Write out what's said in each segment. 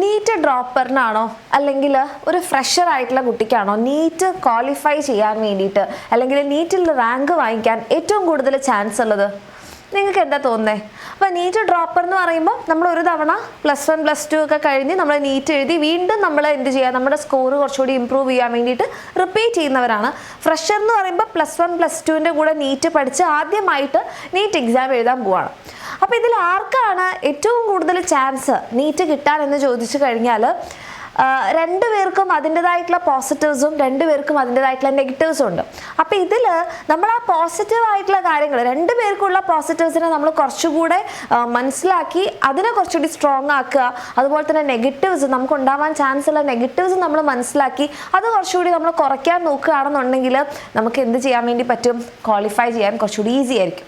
NEET ഡ്രോപ്പറിനാണോ അല്ലെങ്കിൽ ഒരു fresher ആയിട്ടുള്ള കുട്ടിക്കാണോ നീറ്റ് ക്വാളിഫൈ ചെയ്യാൻ വേണ്ടിയിട്ട് അല്ലെങ്കിൽ നീറ്റിൽ റാങ്ക് വാങ്ങിക്കാൻ ഏറ്റവും കൂടുതൽ ചാൻസ് ഉള്ളത്? നിങ്ങൾക്ക് എന്താ തോന്നുന്നത്? അപ്പോൾ നീറ്റ് ഡ്രോപ്പർ എന്ന് പറയുമ്പോൾ നമ്മൾ ഒരു തവണ +1 +2 ഒക്കെ കഴിഞ്ഞ് നമ്മൾ നീറ്റ് എഴുതി വീണ്ടും നമ്മൾ എന്ത് ചെയ്യുക, നമ്മുടെ സ്കോർ കുറച്ചുകൂടി ഇമ്പ്രൂവ് ചെയ്യാൻ വേണ്ടിയിട്ട് റിപ്പീറ്റ് ചെയ്യുന്നവരാണ്. ഫ്രഷർ എന്ന് പറയുമ്പോൾ +1 +2ൻ്റെ കൂടെ നീറ്റ് പഠിച്ച് ആദ്യമായിട്ട് നീറ്റ് എക്സാം എഴുതാൻ പോവാണ്. അപ്പോൾ ഇതിൽ ആർക്കാണ് ഏറ്റവും കൂടുതൽ ചാൻസ് നീറ്റ് കിട്ടാൻ എന്ന് ചോദിച്ചു കഴിഞ്ഞാൽ രണ്ടുപേർക്കും അതിൻ്റെതായിട്ടുള്ള പോസിറ്റീവ്സും രണ്ടുപേർക്കും അതിൻ്റെതായിട്ടുള്ള നെഗറ്റീവ്സും ഉണ്ട്. അപ്പോൾ ഇതിൽ നമ്മൾ ആ പോസിറ്റീവ് ആയിട്ടുള്ള കാര്യങ്ങൾ രണ്ടുപേർക്കുള്ള പോസിറ്റീവ്സിനെ നമ്മൾ കുറച്ചുകൂടെ മനസ്സിലാക്കി അതിനെ കുറച്ചുകൂടി സ്ട്രോങ് ആക്കുക. അതുപോലെ തന്നെ നെഗറ്റീവ്സ് നമുക്ക് ഉണ്ടാവാൻ ചാൻസ് ഉള്ള നെഗറ്റീവ്സ് നമ്മൾ മനസ്സിലാക്കി അത് കുറച്ചുകൂടി നമ്മൾ കുറയ്ക്കാൻ നോക്കുകയാണെന്നുണ്ടെങ്കിൽ നമുക്ക് എന്ത് ചെയ്യാൻ വേണ്ടി പറ്റും? ക്വാളിഫൈ ചെയ്യാൻ കുറച്ചുകൂടി ഈസി ആയിരിക്കും.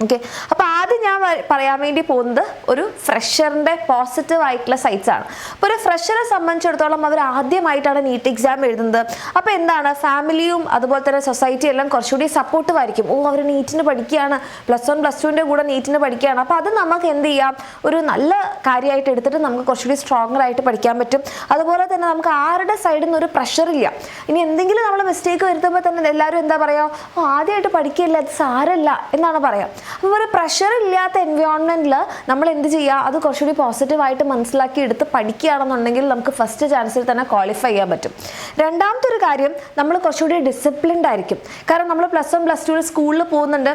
ഓക്കെ, അപ്പോൾ ആദ്യം ഞാൻ പറയാൻ വേണ്ടി പോകുന്നത് ഒരു ഫ്രഷറിൻ്റെ പോസിറ്റീവ് ആയിട്ടുള്ള സൈറ്റ്സ് ആണ്. അപ്പോൾ ഒരു ഫ്രഷറെ സംബന്ധിച്ചിടത്തോളം അവർ ആദ്യമായിട്ടാണ് നീറ്റ് എക്സാം എഴുതുന്നത്. അപ്പോൾ എന്താണ്, ഫാമിലിയും അതുപോലെ തന്നെ സൊസൈറ്റിയും എല്ലാം കുറച്ചുകൂടി സപ്പോർട്ടീവ് ആയിരിക്കും. അവർ നീറ്റിന് പഠിക്കുകയാണ്, +1 +2ൻ്റെ കൂടെ നീറ്റിന് പഠിക്കുകയാണ്. അപ്പോൾ അത് നമുക്ക് എന്ത് ചെയ്യാം, ഒരു നല്ല കാര്യമായിട്ട് എടുത്തിട്ട് നമുക്ക് കുറച്ചുകൂടി സ്ട്രോങ്ങർ ആയിട്ട് പഠിക്കാൻ പറ്റും. അതുപോലെ തന്നെ നമുക്ക് ആരുടെ സൈഡിൽ നിന്ന് ഒരു പ്രഷറില്ല. ഇനി എന്തെങ്കിലും നമ്മൾ മിസ്റ്റേക്ക് വരുത്തുമ്പോൾ തന്നെ എല്ലാവരും എന്താ പറയുക, ആദ്യമായിട്ട് പഠിക്കില്ല, അത് സാരല്ല എന്നാണ് പറയാം. അപ്പോൾ ഒരു പ്രഷർ ഇല്ലാത്ത എൻവയോൺമെൻറ്റിൽ നമ്മൾ എന്ത് ചെയ്യുക, അത് കുറച്ചുകൂടി പോസിറ്റീവായിട്ട് മനസ്സിലാക്കി എടുത്ത് പഠിക്കുകയാണെന്നുണ്ടെങ്കിൽ നമുക്ക് ഫസ്റ്റ് ചാൻസിൽ തന്നെ ക്വാളിഫൈ ചെയ്യാൻ പറ്റും. രണ്ടാമത്തെ ഒരു കാര്യം, നമ്മൾ കുറച്ചുകൂടി ഡിസിപ്ലിൻഡ് ആയിരിക്കും. കാരണം നമ്മൾ +1 +2 സ്കൂളിൽ പോകുന്നുണ്ട്.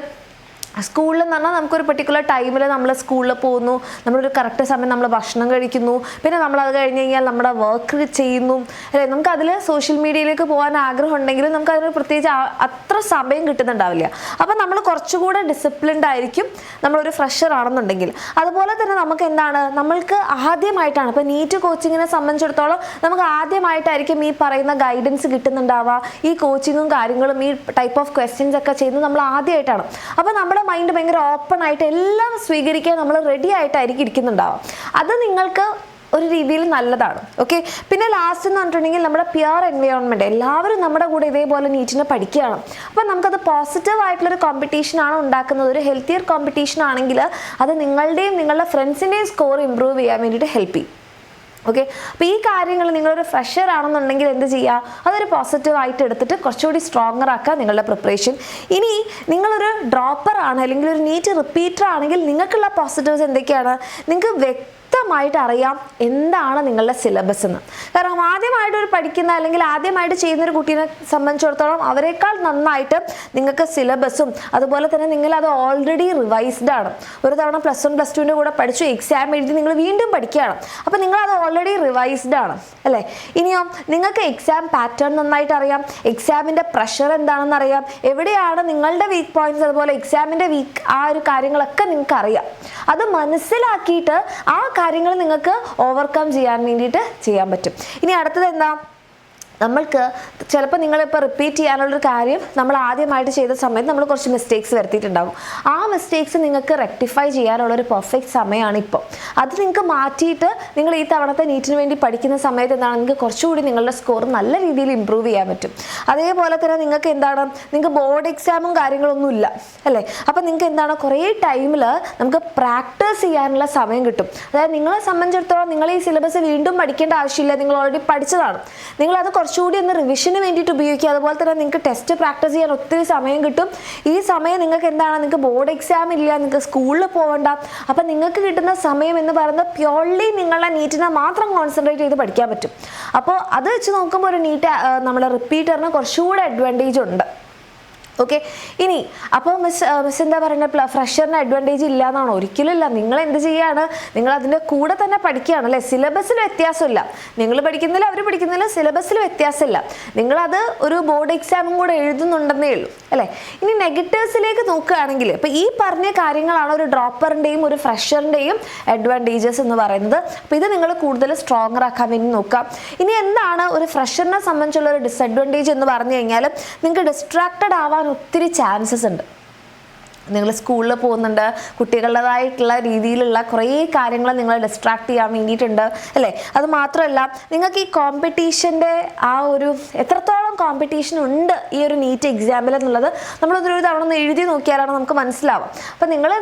സ്കൂളിൽ എന്ന് പറഞ്ഞാൽ നമുക്കൊരു പെർട്ടിക്കുലർ ടൈമിൽ നമ്മൾ സ്കൂളിൽ പോകുന്നു, നമ്മളൊരു കറക്റ്റ് സമയം നമ്മൾ ഭക്ഷണം കഴിക്കുന്നു, പിന്നെ നമ്മളത് കഴിഞ്ഞ് കഴിഞ്ഞാൽ നമ്മുടെ വർക്ക് ചെയ്യുന്നു അല്ലേ. നമുക്കതിൽ സോഷ്യൽ മീഡിയയിലേക്ക് പോകാൻ ആഗ്രഹം ഉണ്ടെങ്കിലും നമുക്കതിന് പ്രത്യേകിച്ച് അത്ര സമയം കിട്ടുന്നുണ്ടാവില്ല. അപ്പം നമ്മൾ കുറച്ചുകൂടെ ഡിസിപ്ലിൻഡ് ആയിരിക്കും നമ്മളൊരു ഫ്രഷർ ആണെന്നുണ്ടെങ്കിൽ. അതുപോലെ തന്നെ നമുക്ക് എന്താണ്, നമ്മൾക്ക് ആദ്യമായിട്ടാണ് ഇപ്പോൾ നീറ്റ് കോച്ചിങ്ങിനെ സംബന്ധിച്ചിടത്തോളം നമുക്ക് ആദ്യമായിട്ടായിരിക്കും ഈ പറയുന്ന ഗൈഡൻസ് കിട്ടുന്നുണ്ടാവുക. ഈ കോച്ചിങ്ങും കാര്യങ്ങളും ഈ ടൈപ്പ് ഓഫ് ക്വസ്റ്റ്യൻസ് ഒക്കെ ചെയ്യുന്നത് നമ്മൾ ആദ്യമായിട്ടാണ്. അപ്പോൾ നമ്മുടെ മൈൻഡ് ഭയങ്കര ഓപ്പൺ ആയിട്ട് എല്ലാം സ്വീകരിക്കാൻ നമ്മൾ റെഡി ആയിട്ടായിരിക്കും ഇരിക്കുന്നുണ്ടാവാം. അത് നിങ്ങൾക്ക് ഒരു രീതിയിൽ നല്ലതാണ്. ഓക്കെ, പിന്നെ ലാസ്റ്റ് എന്ന് പറഞ്ഞിട്ടുണ്ടെങ്കിൽ നമ്മുടെ പ്യുവർ എൻവയോൺമെൻറ്റ്, എല്ലാവരും നമ്മുടെ കൂടെ ഇതേപോലെ നീറ്റിനെ പഠിക്കുകയാണ്. അപ്പം നമുക്കത് പോസിറ്റീവ് ആയിട്ടുള്ളൊരു കോമ്പറ്റീഷനാണ് ഉണ്ടാക്കുന്നത്. ഒരു ഹെൽത്തിയർ കോമ്പറ്റീഷൻ ആണെങ്കിൽ അത് നിങ്ങളുടെയും നിങ്ങളുടെ ഫ്രണ്ട്സിൻ്റെയും സ്കോർ ഇമ്പ്രൂവ് ചെയ്യാൻ വേണ്ടിയിട്ട് ഹെൽപ്പ് ചെയ്യും. ഓക്കെ, അപ്പോൾ ഈ കാര്യങ്ങൾ നിങ്ങളൊരു ഫ്രഷർ ആണെന്നുണ്ടെങ്കിൽ എന്ത് ചെയ്യുക, അതൊരു പോസിറ്റീവ് ആയിട്ട് എടുത്തിട്ട് കുറച്ചുകൂടി സ്ട്രോങ്ങർ ആക്കുക നിങ്ങളുടെ പ്രിപ്പറേഷൻ. ഇനി നിങ്ങളൊരു ഡ്രോപ്പർ ആണ് അല്ലെങ്കിൽ ഒരു നീറ്റ് റിപ്പീറ്റർ ആണെങ്കിൽ നിങ്ങൾക്കുള്ള പോസിറ്റീവ്സ് എന്തൊക്കെയാണ്? നിങ്ങൾക്ക് വ്യക്തമായിട്ട് അറിയാം എന്താണ് നിങ്ങളുടെ സിലബസ് എന്ന്. കാരണം ആദ്യമായിട്ട് ഒരു പഠിക്കുന്ന അല്ലെങ്കിൽ ആദ്യമായിട്ട് ചെയ്യുന്നൊരു കുട്ടീനെ സംബന്ധിച്ചിടത്തോളം അവരെക്കാൾ നന്നായിട്ട് നിങ്ങൾക്ക് സിലബസും അതുപോലെ തന്നെ നിങ്ങളത് ഓൾറെഡി റിവൈസ്ഡ് ആണ്. ഒരു തവണ +1 +2ൻ്റെ കൂടെ പഠിച്ചു, എക്സാം എഴുതി നിങ്ങൾ വീണ്ടും പഠിക്കുകയാണ്. അപ്പോൾ നിങ്ങളത് ഓൾറെഡി റിവൈസ്ഡ് ആണ് അല്ലേ. ഇനിയോ നിങ്ങൾക്ക് എക്സാം പാറ്റേൺ നന്നായിട്ട് അറിയാം, എക്സാമിൻ്റെ പ്രഷർ എന്താണെന്ന് അറിയാം, എവിടെയാണ് നിങ്ങളുടെ വീക്ക് പോയിന്റ്സ്, അതുപോലെ എക്സാമിൻ്റെ ആ ഒരു കാര്യങ്ങളൊക്കെ നിങ്ങൾക്ക് അറിയാം. അത് മനസ്സിലാക്കിയിട്ട് ആ കാര്യങ്ങൾ നിങ്ങൾക്ക് ഓവർകം ചെയ്യാൻ വേണ്ടിയിട്ട് ചെയ്യാൻ പറ്റും. ഇനി അടുത്തത് എന്താ, നമ്മൾക്ക് ചിലപ്പോൾ നിങ്ങളിപ്പോൾ റിപ്പീറ്റ് ചെയ്യാനുള്ളൊരു കാര്യം നമ്മൾ ആദ്യമായിട്ട് ചെയ്ത സമയത്ത് നമ്മൾ കുറച്ച് മിസ്റ്റേക്സ് വരുത്തിയിട്ടുണ്ടാകും. ആ മിസ്റ്റേക്സ് നിങ്ങൾക്ക് റെക്ടിഫൈ ചെയ്യാനുള്ളൊരു പെർഫെക്റ്റ് സമയമാണ് ഇപ്പോൾ. അത് നിങ്ങൾക്ക് മാറ്റിയിട്ട് നിങ്ങൾ ഈ തവണത്തെ നീറ്റിന് വേണ്ടി പഠിക്കുന്ന സമയത്ത് എന്താണ്, നിങ്ങൾക്ക് കുറച്ചുകൂടി നിങ്ങളുടെ സ്കോർ നല്ല രീതിയിൽ ഇമ്പ്രൂവ് ചെയ്യാൻ പറ്റും. അതേപോലെ തന്നെ നിങ്ങൾക്ക് എന്താണ്, നിങ്ങൾക്ക് ബോർഡ് എക്സാമും കാര്യങ്ങളൊന്നും ഇല്ല അല്ലേ. അപ്പോൾ നിങ്ങൾക്ക് എന്താണ്, കുറേ ടൈമിൽ നമുക്ക് പ്രാക്ടീസ് ചെയ്യാനുള്ള സമയം കിട്ടും. അതായത് നിങ്ങളെ സംബന്ധിച്ചിടത്തോളം നിങ്ങൾ ഈ സിലബസ് വീണ്ടും പഠിക്കേണ്ട ആവശ്യമില്ല, നിങ്ങൾ ഓൾറെഡി പഠിച്ചതാണ്. നിങ്ങളത് കുറച്ചുകൂടി ഒന്ന് റിവിഷന് വേണ്ടിയിട്ട് ഉപയോഗിക്കുക. അതുപോലെ തന്നെ നിങ്ങൾക്ക് ടെസ്റ്റ് പ്രാക്ടീസ് ചെയ്യാൻ ഒത്തിരി സമയം കിട്ടും. ഈ സമയം നിങ്ങൾക്ക് എന്താണ്, നിങ്ങൾക്ക് ബോർഡ് എക്സാം ഇല്ല, നിങ്ങൾക്ക് സ്കൂളിൽ പോകണ്ട. അപ്പം നിങ്ങൾക്ക് കിട്ടുന്ന സമയം എന്ന് പറയുന്നത് പ്യോർലി നിങ്ങളുടെ നീറ്റിനെ മാത്രം കോൺസെൻട്രേറ്റ് ചെയ്ത് പഠിക്കാൻ പറ്റും. അപ്പോൾ അത് വെച്ച് നോക്കുമ്പോൾ ഒരു നീറ്റ് നമ്മുടെ റിപ്പീറ്ററിന് കുറച്ചുകൂടെ അഡ്വാൻറ്റേജ് ഉണ്ട്. ഓക്കെ, ഇനി അപ്പോൾ മിസ് എന്താ പറയുന്നത്, ഫ്രഷറിന് അഡ്വാൻറ്റേജ് ഇല്ല എന്നാണോ? ഒരിക്കലും ഇല്ല. നിങ്ങൾ എന്ത് ചെയ്യുകയാണ്, നിങ്ങൾ അതിൻ്റെ കൂടെ തന്നെ പഠിക്കുകയാണ് അല്ലേ. സിലബസിൽ വ്യത്യാസമില്ല, നിങ്ങൾ പഠിക്കുന്നില്ല അവർ പഠിക്കുന്നില്ല, സിലബസിൽ വ്യത്യാസമില്ല. നിങ്ങളത് ഒരു ബോർഡ് എക്സാമും കൂടെ എഴുതുന്നുണ്ടെന്നേ ഉള്ളൂ അല്ലേ. ഇനി നെഗറ്റീവ്സിലേക്ക് നോക്കുകയാണെങ്കിൽ ഇപ്പോൾ ഈ പറഞ്ഞ കാര്യങ്ങളാണ് ഒരു ഡ്രോപ്പറിൻ്റെയും ഒരു ഫ്രഷറിൻ്റെയും അഡ്വാൻറ്റേജസ് എന്ന് പറയുന്നത്. അപ്പോൾ ഇത് നിങ്ങൾ കൂടുതൽ സ്ട്രോങ്ങർ ആക്കാൻ വേണ്ടി നോക്കാം. ഇനി എന്താണ് ഒരു ഫ്രഷറിനെ സംബന്ധിച്ചുള്ള ഒരു ഡിസഡ്വാൻറ്റേജ് എന്ന് പറഞ്ഞു കഴിഞ്ഞാൽ, നിങ്ങൾക്ക് ഡിസ്ട്രാക്റ്റഡ് ആവാൻ ഒത്തിരി ചാൻസസ് ഉണ്ട്. നിങ്ങൾ സ്കൂളിൽ പോകുന്നുണ്ട്, കുട്ടികളുടേതായിട്ടുള്ള രീതിയിലുള്ള കുറേ കാര്യങ്ങൾ നിങ്ങൾ ഡിസ്ട്രാക്ട് ചെയ്യാൻ വേണ്ടിയിട്ടുണ്ട് അല്ലേ. അത് മാത്രമല്ല നിങ്ങൾക്ക് ഈ കോമ്പറ്റീഷൻ്റെ ആ ഒരു എത്രത്തോളം കോമ്പറ്റീഷൻ ഉണ്ട് ഈ ഒരു നീറ്റ് എക്സാമിൽ എന്നുള്ളത് നമ്മളൊരു തവണ ഒന്ന് എഴുതി നോക്കിയാലാണ് നമുക്ക് മനസ്സിലാവും. അപ്പം നിങ്ങളെ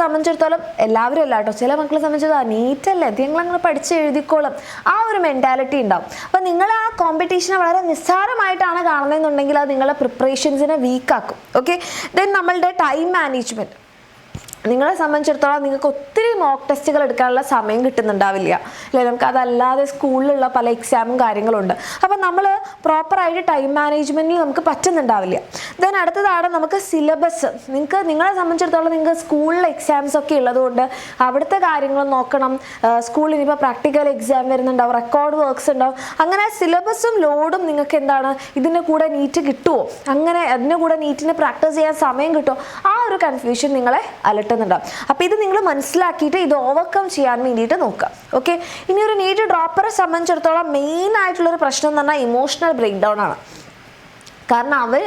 സംബന്ധിച്ചിടത്തോളം എല്ലാവരും അല്ല കേട്ടോ, ചില മക്കളെ സംബന്ധിച്ചിടത്തോളം നീറ്റല്ലേ ഞങ്ങളങ്ങനെ പഠിച്ച് എഴുതിക്കോളും ആ ഒരു മെൻറ്റാലിറ്റി ഉണ്ടാവും. അപ്പം നിങ്ങൾ ആ കോമ്പറ്റീഷനെ വളരെ നിസ്സാരമായിട്ടാണ് കാണുന്നതെന്നുണ്ടെങ്കിൽ അത് നിങ്ങളുടെ പ്രിപ്പറേഷൻസിനെ വീക്കാക്കും. ഓക്കെ, ദെൻ നമ്മളുടെ ടൈം മാനേജ്മെൻറ്റ് നിങ്ങളെ സംബന്ധിച്ചിടത്തോളം നിങ്ങൾക്ക് ഒത്തിരി മോക്ക് ടെസ്റ്റുകൾ എടുക്കാനുള്ള സമയം കിട്ടുന്നുണ്ടാവില്ല അല്ലേ. നമുക്ക് അതല്ലാതെ സ്കൂളിലുള്ള പല എക്സാമും കാര്യങ്ങളുണ്ട്. അപ്പം നമ്മൾ പ്രോപ്പറായിട്ട് ടൈം മാനേജ്മെൻറ്റിൽ നമുക്ക് പറ്റുന്നുണ്ടാവില്ല. ദെൻ അടുത്തതാണ് നമുക്ക് സിലബസ്. നിങ്ങളെ സംബന്ധിച്ചിടത്തോളം നിങ്ങൾക്ക് സ്കൂളിലെ എക്സാംസ് ഒക്കെ ഉള്ളതുകൊണ്ട് അവിടുത്തെ കാര്യങ്ങൾ നോക്കണം. സ്കൂളിൽ ഇനിയിപ്പോൾ പ്രാക്ടിക്കൽ എക്സാം വരുന്നുണ്ടാവും, റെക്കോർഡ് വർക്ക്സ് ഉണ്ടാവും. അങ്ങനെ സിലബസും ലോഡും നിങ്ങൾക്ക് എന്താണ് ഇതിൻ്റെ കൂടെ നീറ്റ് കിട്ടുമോ, അങ്ങനെ അതിൻ്റെ കൂടെ നീറ്റിന് പ്രാക്ടീസ് ചെയ്യാൻ സമയം കിട്ടുമോ, ആ ഒരു കൺഫ്യൂഷൻ നിങ്ങളെ അലട്ടുന്നുണ്ടാവും. അപ്പോൾ ഇത് നിങ്ങൾ മനസ്സിലാക്കിയിട്ട് ഇത് ഓവർകം ചെയ്യാൻ വേണ്ടിയിട്ട് നോക്കുക. ഓക്കെ, ഇനി ഒരു നീറ്റ് ഡ്രോപ്പറെ സംബന്ധിച്ചിടത്തോളം മെയിൻ ആയിട്ടുള്ളൊരു പ്രശ്നം എന്ന് പറഞ്ഞാൽ ഇമോഷണൽ ബ്രേക്ക് ഡൗൺ ആണ്. കാരണം അവർ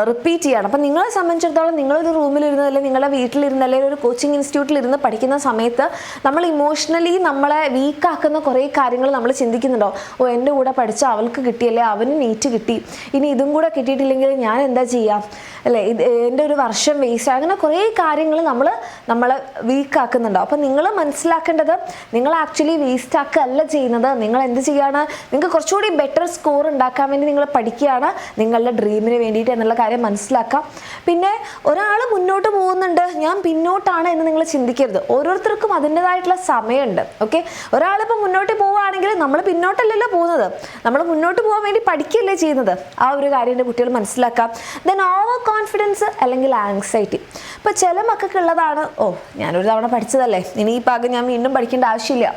റിപ്പീറ്റ് ചെയ്യണം. അപ്പം നിങ്ങളെ സംബന്ധിച്ചിടത്തോളം നിങ്ങളൊരു റൂമിലിരുന്ന് അല്ലെങ്കിൽ നിങ്ങളുടെ വീട്ടിലിരുന്ന് അല്ലെങ്കിൽ ഒരു കോച്ചിങ് ഇൻസ്റ്റിറ്റ്യൂട്ടിലിരുന്ന് പഠിക്കുന്ന സമയത്ത് നമ്മൾ ഇമോഷണലി നമ്മളെ വീക്കാക്കുന്ന കുറേ കാര്യങ്ങൾ നമ്മൾ ചിന്തിക്കുന്നുണ്ടോ. ഓ, എൻ്റെ കൂടെ പഠിച്ച അവൾക്ക് കിട്ടിയല്ലേ, അവന് നീറ്റ് കിട്ടി, ഇനി ഇതും കൂടെ കിട്ടിയിട്ടില്ലെങ്കിൽ ഞാൻ എന്താ ചെയ്യാം അല്ലേ, എൻ്റെ ഒരു വർഷം വേസ്റ്റ്. അങ്ങനെ കുറേ കാര്യങ്ങൾ നമ്മളെ വീക്കാക്കുന്നുണ്ടോ. അപ്പം നിങ്ങൾ മനസ്സിലാക്കേണ്ടത് നിങ്ങൾ ആക്ച്വലി വേസ്റ്റ് ആക്കുകയല്ല ചെയ്യുന്നത്. നിങ്ങൾ എന്ത് ചെയ്യുകയാണ്, നിങ്ങൾക്ക് കുറച്ചുകൂടി ബെറ്റർ സ്കോർ ഉണ്ടാക്കാൻ വേണ്ടി നിങ്ങൾ പഠിക്കുകയാണ് നിങ്ങളുടെ ഡ്രീമിന് വേണ്ടിയിട്ട് എന്നുള്ള കാര്യം മനസ്സിലാക്കാം. പിന്നെ ഒരാൾ മുന്നോട്ട് പോകുന്നുണ്ട്, ഞാൻ പിന്നോട്ടാണ് എന്ന് നിങ്ങൾ ചിന്തിക്കരുത്. ഓരോരുത്തർക്കും അതിൻ്റെതായിട്ടുള്ള സമയമുണ്ട്. ഓക്കെ, ഒരാളിപ്പോൾ മുന്നോട്ട് പോവുകയാണെങ്കിൽ നമ്മൾ പിന്നോട്ടല്ലല്ലോ പോകുന്നത്, നമ്മൾ മുന്നോട്ട് പോകാൻ വേണ്ടി പഠിക്കുകയല്ലേ ചെയ്യുന്നത്. ആ ഒരു കാര്യം എൻ്റെ കുട്ടികൾ മനസ്സിലാക്കാം. ദെൻ ഓവർ കോൺഫിഡൻസ് അല്ലെങ്കിൽ ആങ്സൈറ്റി. ഇപ്പോൾ ചില മക്കൾക്കുള്ളതാണ്, ഓ ഞാനൊരു തവണ പഠിച്ചതല്ലേ, ഇനി ഈ ഭാഗം ഞാൻ വീണ്ടും പഠിക്കേണ്ട ആവശ്യമില്ല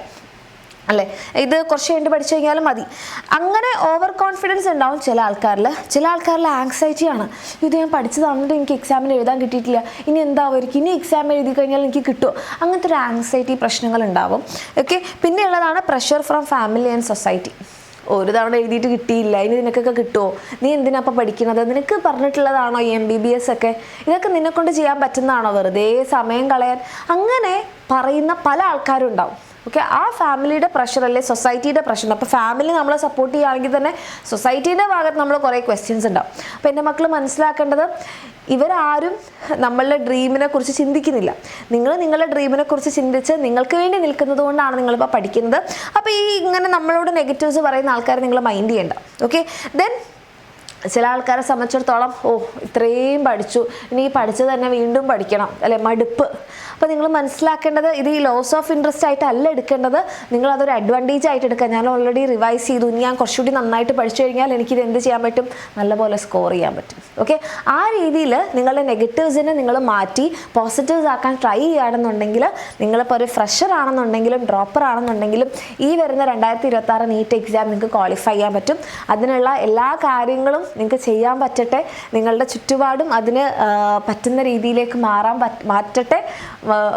അല്ലേ, ഇത് കുറച്ച് കഴിഞ്ഞ് പഠിച്ചു കഴിഞ്ഞാലും മതി. അങ്ങനെ ഓവർ കോൺഫിഡൻസ് ഉണ്ടാവും ചില ആൾക്കാരിൽ ആങ്സൈറ്റിയാണ്. ഇത് ഞാൻ പഠിച്ചതാണെന്നിട്ട് എനിക്ക് എക്സാമിന് എഴുതാൻ കിട്ടിയിട്ടില്ല, ഇനി എന്താവുമായിരിക്കും, ഇനി എക്സാം എഴുതി കഴിഞ്ഞാൽ എനിക്ക് കിട്ടുമോ, അങ്ങനത്തെ ഒരു ആങ്സൈറ്റി പ്രശ്നങ്ങൾ ഉണ്ടാവും. ഓക്കെ, പിന്നെ ഉള്ളതാണ് pressure from family and society. ഒരു തവണ എഴുതിയിട്ട് കിട്ടിയില്ല, ഇനി നിനക്കൊക്കെ കിട്ടുമോ, നീ എന്തിനാ അപ്പം പഠിക്കുന്നത്, നിനക്ക് പറഞ്ഞിട്ടുള്ളതാണോ ഈ MBBS ഒക്കെ, ഇതൊക്കെ നിന്നെക്കൊണ്ട് ചെയ്യാൻ പറ്റുന്നതാണോ, വെറുതെ സമയം കളയാൻ, അങ്ങനെ പറയുന്ന പല ആൾക്കാരും ഉണ്ടാവും. ഓക്കെ, ആ ഫാമിലിയുടെ പ്രഷർ അല്ലെ സൊസൈറ്റിയുടെ പ്രഷർ. അപ്പോൾ ഫാമിലി നമ്മളെ സപ്പോർട്ട് ചെയ്യുകയാണെങ്കിൽ തന്നെ സൊസൈറ്റീൻ്റെ ഭാഗത്ത് നമ്മൾ കുറേ ക്വസ്റ്റ്യൻസ് ഉണ്ടാവും. അപ്പോൾ എൻ്റെ മക്കൾ മനസ്സിലാക്കേണ്ടത് ഇവരാരും നമ്മളുടെ ഡ്രീമിനെ കുറിച്ച് ചിന്തിക്കുന്നില്ല. നിങ്ങൾ നിങ്ങളുടെ ഡ്രീമിനെ കുറിച്ച് ചിന്തിച്ച് നിങ്ങൾക്ക് വേണ്ടി നിൽക്കുന്നത് കൊണ്ടാണ് നിങ്ങളിപ്പോൾ പഠിക്കുന്നത്. അപ്പോൾ ഈ ഇങ്ങനെ നമ്മളോട് നെഗറ്റീവ്സ് പറയുന്ന ആൾക്കാരെ നിങ്ങൾ മൈൻഡ് ചെയ്യേണ്ട. ഓക്കെ, ദെൻ ചില ആൾക്കാരെ സംബന്ധിച്ചിടത്തോളം ഓ ഇത്രയും പഠിച്ചു, ഇനി ഈ പഠിച്ചത് തന്നെ വീണ്ടും പഠിക്കണം അല്ലെ, മടുപ്പ്. അപ്പോൾ നിങ്ങൾ മനസ്സിലാക്കേണ്ടത് ഇത് ഈ ലോസ് ഓഫ് ഇൻട്രസ്റ്റ് ആയിട്ടല്ല എടുക്കേണ്ടത്, നിങ്ങളതൊരു അഡ്വാൻറ്റേജ് ആയിട്ട് എടുക്കുക. ഞാൻ ഓൾറെഡി റിവൈസ് ചെയ്തു, ഇനി ഞാൻ കുറച്ചുകൂടി നന്നായിട്ട് പഠിച്ചു കഴിഞ്ഞാൽ എനിക്കിത് എന്ത് ചെയ്യാൻ പറ്റും, നല്ലപോലെ സ്കോർ ചെയ്യാൻ പറ്റും. ഓക്കെ, ആ രീതിയിൽ നിങ്ങളുടെ നെഗറ്റീവ്സിനെ നിങ്ങൾ മാറ്റി പോസിറ്റീവ്സ് ആക്കാൻ ട്രൈ ചെയ്യുകയാണെന്നുണ്ടെങ്കിൽ നിങ്ങളിപ്പോൾ ഒരു ഫ്രഷർ ആണെന്നുണ്ടെങ്കിലും ഡ്രോപ്പർ ആണെന്നുണ്ടെങ്കിലും ഈ വരുന്ന 2026 നീറ്റ് എക്സാം നിങ്ങൾക്ക് ക്വാളിഫൈ ചെയ്യാൻ പറ്റും. അതിനുള്ള എല്ലാ കാര്യങ്ങളും നിങ്ങൾക്ക് ചെയ്യാൻ പറ്റട്ടെ, നിങ്ങളുടെ ചുറ്റുപാടും അതിന് പറ്റുന്ന രീതിയിലേക്ക് മാറ്റട്ടെ.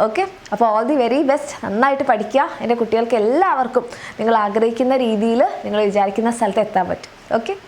ഓക്കെ, അപ്പോൾ ഓൾ ദി വെരി ബെസ്റ്റ്. നന്നായിട്ട് പഠിക്കുക. എൻ്റെ കുട്ടികൾക്ക് എല്ലാവർക്കും നിങ്ങൾ ആഗ്രഹിക്കുന്ന രീതിയിൽ നിങ്ങൾ വിചാരിക്കുന്ന സ്ഥലത്ത് എത്താൻ പറ്റും. ഓക്കെ.